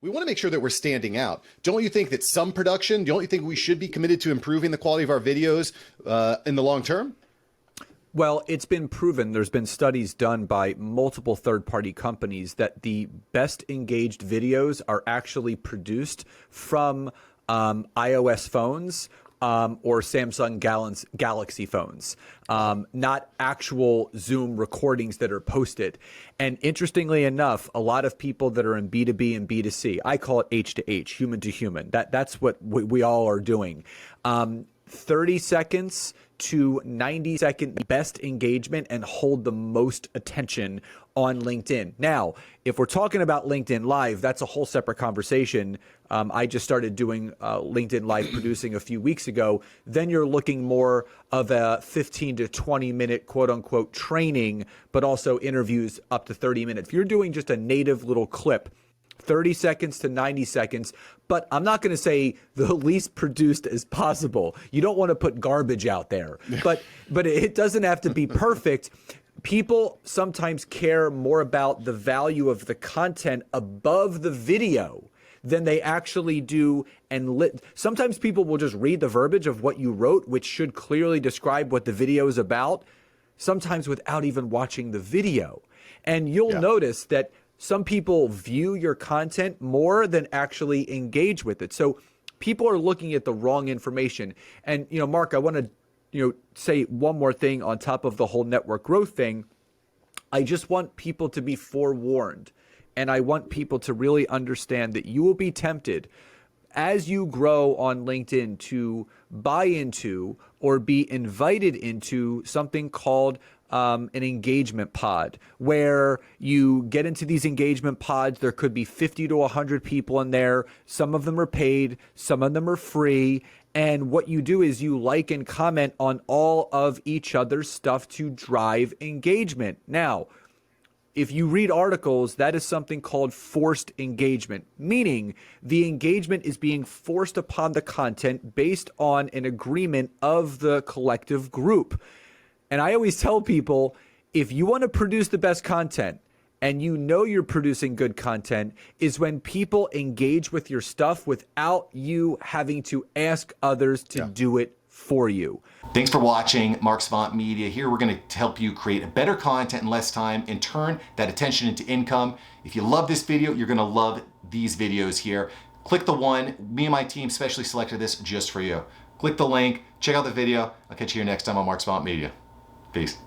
We want to make sure that we're standing out. Don't you think that some production, don't you think we should be committed to improving the quality of our videos in the long term? Well, it's been proven, there's been studies done by multiple third-party companies that the best engaged videos are actually produced from iOS phones or Samsung Galaxy phones, not actual Zoom recordings that are posted. And interestingly enough, a lot of people that are in B2B and B2C, I call it H to H, human to human. That's what we all are doing. 30 seconds to 90-second best engagement and hold the most attention on LinkedIn. Now, if we're talking about LinkedIn Live, that's a whole separate conversation. I just started doing LinkedIn Live producing a few weeks ago. Then you're looking more of a 15 to 20 minute quote unquote training, but also interviews up to 30 minutes. If you're doing just a native little clip, 30 seconds to 90 seconds, but I'm not going to say the least produced as possible. You don't want to put garbage out there, but it doesn't have to be perfect. People sometimes care more about the value of the content above the video than they actually do. And sometimes people will just read the verbiage of what you wrote, which should clearly describe what the video is about, sometimes without even watching the video. And you'll notice that some people view your content more than actually engage with it. So people are looking at the wrong information. And, Mark, I want to, say one more thing on top of the whole network growth thing. I just want people to be forewarned. And I want people to really understand that you will be tempted as you grow on LinkedIn to buy into or be invited into something called an engagement pod, where you get into these engagement pods. There could be 50 to 100 people in there. Some of them are paid, some of them are free. And what you do is you like and comment on all of each other's stuff to drive engagement. Now, if you read articles, that is something called forced engagement, meaning the engagement is being forced upon the content based on an agreement of the collective group. And I always tell people, if you want to produce the best content and you know you're producing good content, is when people engage with your stuff without you having to ask others to do it for you. Thanks for watching Mark Savant Media. Here we're going to help you create a better content in less time and turn that attention into income. If you love this video, you're going to love these videos here. Click the one. Me and my team specially selected this just for you. Click the link, check out the video. I'll catch you here next time on Mark Savant Media. Peace.